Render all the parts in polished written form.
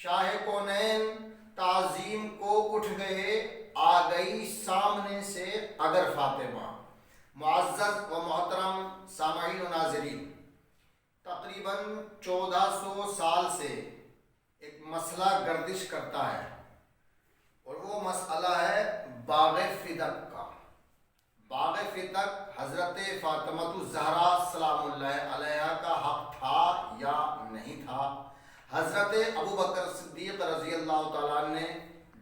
شاہ کونین تعظیم کو اٹھ گئے، آ گئی سامنے سے اگر فاطمہ۔ معزز و محترم سامعین و ناظرین، تقریباً 1400 سال سے ایک مسئلہ گردش کرتا ہے اور وہ مسئلہ ہے باغ فدق کا۔ باغ فدق حضرت فاطمہ الزہرا سلام اللہ علیہا کا حق تھا یا نہیں تھا؟ حضرت ابوبکر صدیق رضی اللہ تعالیٰ نے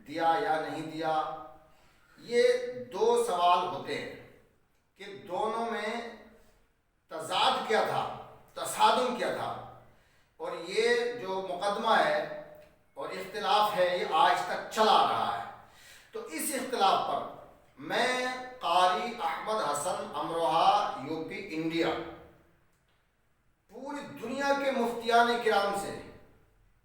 دیا یا نہیں دیا؟ یہ دو سوال ہوتے ہیں کہ دونوں میں تضاد کیا تھا، تصادم کیا تھا، اور یہ جو مقدمہ ہے اور اختلاف ہے یہ آج تک چلا رہا ہے۔ تو اس اختلاف پر میں قاری احمد حسن امروہہ یو پی انڈیا پوری دنیا کے مفتیان کرام سے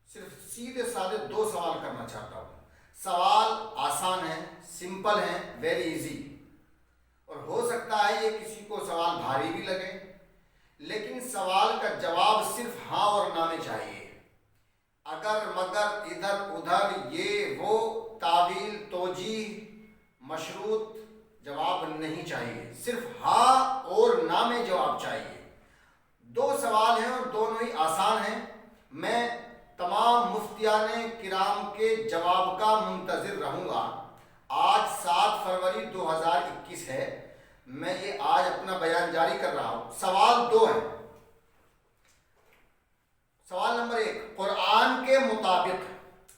صرف سیدھے سادھے دو سوال کرنا چاہتا ہوں۔ سوال آسان ہیں، سمپل ہیں، ویری ایزی، اور ہو سکتا ہے یہ کسی کو سوال بھاری بھی لگے، لیکن سوال کا جواب صرف ہاں اور نہ میں چاہیے۔ اگر مگر ادھر ادھر یہ وہ تعویل توجیہ مشروط جواب نہیں چاہیے، صرف ہاں اور نہ میں جواب چاہیے۔ دو سوال ہیں اور دونوں ہی آسان ہیں۔ میں تمام مفتیان کرام کے جواب کا منتظر رہوں گا۔ آج 7 فروری 2021 ہے، میں یہ آج اپنا بیان جاری کر رہا ہوں۔ سوال دو ہیں۔ سوال نمبر 1، قرآن کے مطابق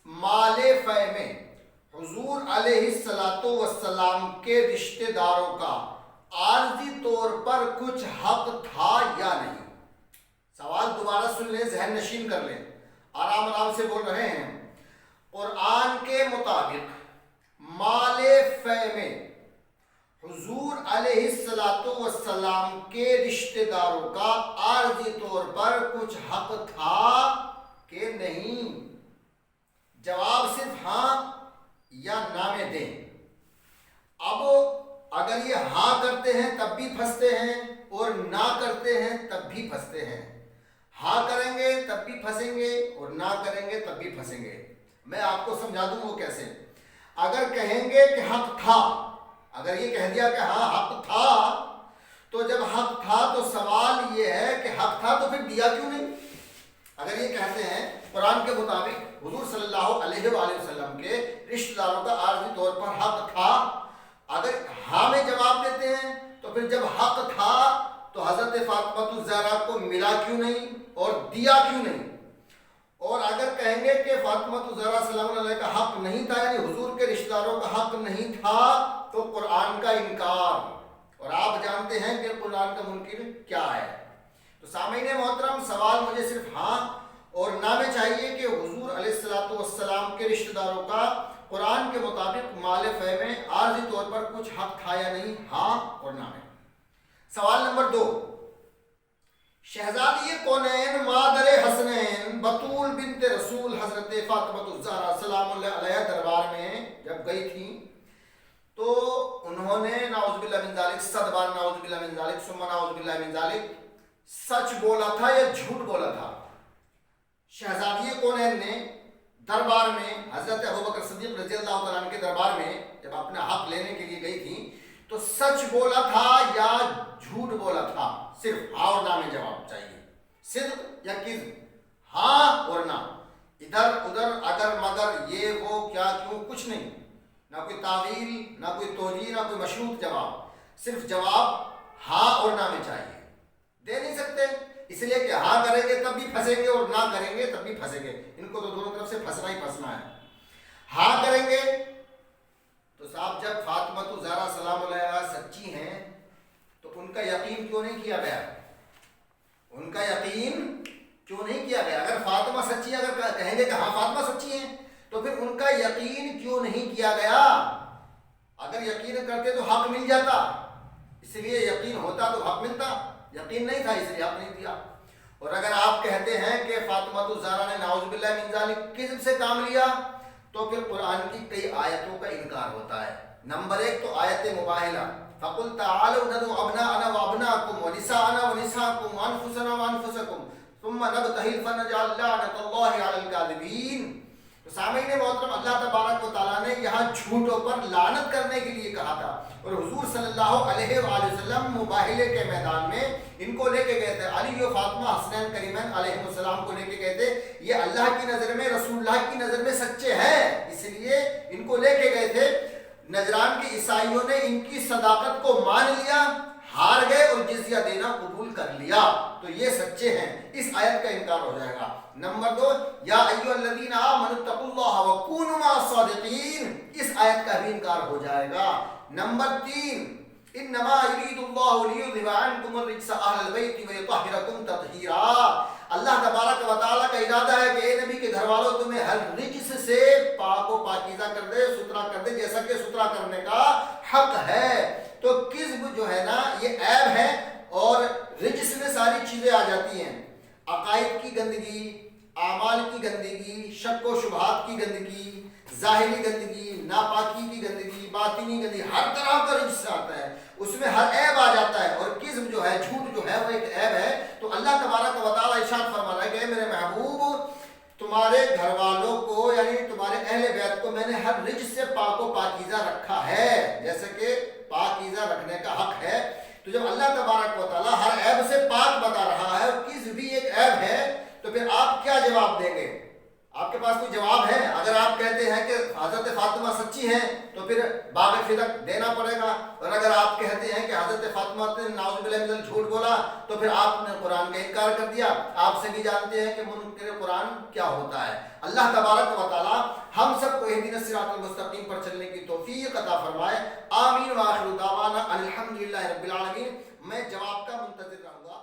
مال فے میں حضور علیہ السلام کے رشتہ داروں کا عارضی طور پر کچھ حق تھا یا نہیں؟ سوال دوبارہ سن لیں، ذہن نشین کر لیں، آرام آرام سے بول رہے ہیں۔ قرآن کے مطابق مال فے میں حضور علیہ السلام کے رشتہ داروں کا عارضی طور پر کچھ حق تھا کہ نہیں؟ جواب صرف ہاں یا نہ میں دیں۔ اب اگر یہ ہاں کرتے ہیں تب بھی پھنستے ہیں اور نہ کرتے ہیں تب بھی پھنستے ہیں۔ ہاں کریں گے تب بھی پھنسیں گے اور نہ کریں گے تب بھی پھنسیں گے۔ میں آپ کو سمجھا دوں وہ کیسے۔ اگر کہیں گے کہ حق تھا، اگر یہ کہہ دیا کہ ہاں حق تھا، تو جب حق تھا تو سوال یہ ہے کہ حق تھا تو پھر دیا کیوں نہیں؟ اگر یہ کہتے ہیں قرآن کے مطابق حضور صلی اللہ علیہ وآلہ وسلم کے رشتہ داروں کا عارضی طور پر حق تھا، اگر ہاں میں جواب دیتے ہیں تو پھر جب حق تھا تو حضرت فاطمہ الزہرا کو ملا کیوں نہیں اور دیا کیوں نہیں؟ اور اگر کہیں گے کہ فاطمہ الزہرا سلام اللہ علیہ کا حق نہیں تھا، یعنی حضور کے رشتہ داروں کا حق نہیں تھا، تو قرآن کا انکار، اور آپ جانتے ہیں کہ قرآن کا منکر کیا ہے۔ تو سامعین محترم، سوال مجھے صرف ہاں اور نہ میں چاہیے کہ حضور علیہ السلام کے رشتہ داروں کا قرآن کے مطابق مال فے میں عارضی طور پر کچھ حق تھا یا نہیں، ہاں اور نہ میں۔ سوال نمبر 2، شہزادی کونین مادر حسنین بطول بنت رسول حضرت فاطمہ الزہرا سلام اللہ علیہ دربار میں جب گئی تھیں تو انہوں نے نعوذ باللہ من ذالک، 100 بار نعوذ باللہ من ذالک ثم نعوذ باللہ من ذالک، سچ بولا تھا یا جھوٹ بولا تھا؟ شہزادی کونین نے دربار میں حضرت ابوبکر صدیق رضی اللہ تعالیٰ عنہ کے دربار میں جب اپنا حق لینے کے لیے گئی تھی تو سچ بولا تھا یا جھوٹ بولا تھا؟ صرف ہاں اور نہ میں جواب چاہیے، صدق یا کذب، ہاں اور نہ، ادھر ادھر اگر مگر یہ وہ کیا کیوں کچھ نہیں، نہ کوئی تعویل، نہ کوئی توجیہ، نہ کوئی مشروط جواب، صرف جواب ہاں اور نہ میں چاہیے۔ دے نہیں سکتے اس لیے کہ ہاں کریں گے تب بھی پھنسیں گے اور نہ کریں گے تب بھی پھنسیں گے، ان کو تو دونوں طرف سے پھنسنا ہی پھنسنا ہے۔ ہاں کریں گے تو صاحب جب فاطمہ الزہرا سلام اللہ علیہا سچی ہیں تو ان کا یقین کیوں نہیں کیا گیا؟ ان کا یقین کیوں نہیں کیا گیا؟ اگر فاطمہ سچی، اگر کہیں گے کہ ہاں فاطمہ سچی ہیں تو پھر ان کا یقین کیوں نہیں کیا گیا؟ اگر یقین کرتے تو حق مل جاتا، اس لیے یقین ہوتا تو حق ملتا، یقین نہیں تھا اس لیے حق نہیں دیا۔ اور اگر آپ کہتے ہیں کہ فاطمہ الزہرا نے نعوذ باللہ من ذالک کذب سے کام لیا تو پھر قرآن کی کئی آیتوں کا انکار ہوتا ہے۔ نمبر 1 تو آیت مباہلہ، فَقُلْ تَعَالَوْا نَدْعُ أَبْنَاءَنَا وَأَبْنَاءَكُمْ وَنِسَاءَنَا وَنِسَاءَكُمْ وَأَنفُسَنَا وَأَنفُسَكُمْ ثُمَّ نَبْتَهِلْ فَنَجْعَلْ لَعْنَتَ اللَّهِ عَلَى الْكَاذِبِينَ۔ تو سامعین محترم، اللہ تبارک و تعالیٰ نے یہاں جھوٹوں پر لعنت کرنے کے لیے کہا تھا، اور حضور صلی اللہ علیہ وآلہ وسلم مباہلے کے میدان میں ان کو لے کے گئے تھے، علی و فاطمہ حسنین کریمین علیہ السلام کو لے کے گئے تھے، یہ اللہ کی نظر میں، رسول اللہ کی نظر میں سچے ہیں، اس لیے ان کو لے کے گئے تھے۔ نجران کے عیسائیوں نے ان کی صداقت کو مان لیا، ہار گئے اور جزیہ دینا قبول کر لیا، تو یہ سچے ہیں، اس آیت کا انکار ہو جائے گا۔ نمبر 2، یا ایھا الذین آمنوا اتقوا اللہ وکونوا مع الصادقین، اس آیت کا بھی انکار ہو جائے گا۔ نمبر 3، انما یرید اللہ لیذھب عنکم الرجس اہل البیت ویطہرکم تطہیرا، اللہ تبارک و تعالیٰ کا ارادہ ہے کہ اے نبی کے گھر والوں تمہیں ہر رجس سے پاک و پاکیزہ کر دے، ستھرا کر دے، جیسا کہ ستھرا کرنے کا حق ہے۔ تو کذب جو ہے نا یہ عیب ہے، اور رجس میں ساری چیزیں آ جاتی ہیں، عقائد کی گندگی، اعمال کی گندگی، شک و شبہات کی گندگی، ظاہری گندگی، ناپاکی کی گندگی، باطنی گندگی، ہر طرح کا رجس آتا ہے، اس میں ہر عیب آ جاتا ہے، اور کذب جو ہے، جھوٹ جو ہے، وہ ایک عیب ہے۔ تو اللہ تبارک و تعالیٰ ارشاد فرما رہا ہے کہ اے میرے محبوب، تمہارے گھر والوں کو یعنی تمہارے اہل بیت کو میں نے ہر رجس سے پاک و پاکیزہ رکھا ہے، جیسے کہ پاکیزہ رکھنے کا حق ہے۔ تو جب اللہ تبارک و تعالیٰ ہر عیب سے پاک بتا رہا ہے، اور کذب بھی ایک عیب ہے، تو پھر آپ کیا جواب دیں گے؟ آپ کے پاس کوئی جواب ہے؟ اگر آپ کہتے ہیں کہ حضرت فاطمہ سچی ہیں تو پھر باغ فدق دینا پڑے گا، اور اگر آپ کہتے ہیں کہ حضرت فاطمہ نے نعوذ باللہ من الجھوٹ بولا تو پھر آپ نے قرآن کا انکار کر دیا۔ آپ سے بھی جانتے ہیں کہ منکر قرآن کیا ہوتا ہے۔ اللہ تبارک و تعالی ہم سب کو اہدنا الصراط المستقیم پر چلنے کی توفیق عطا فرمائے، آمین۔ وآخر دعوانا الحمدللہ رب العالمین۔ میں جواب کا منتظر رہوں گا۔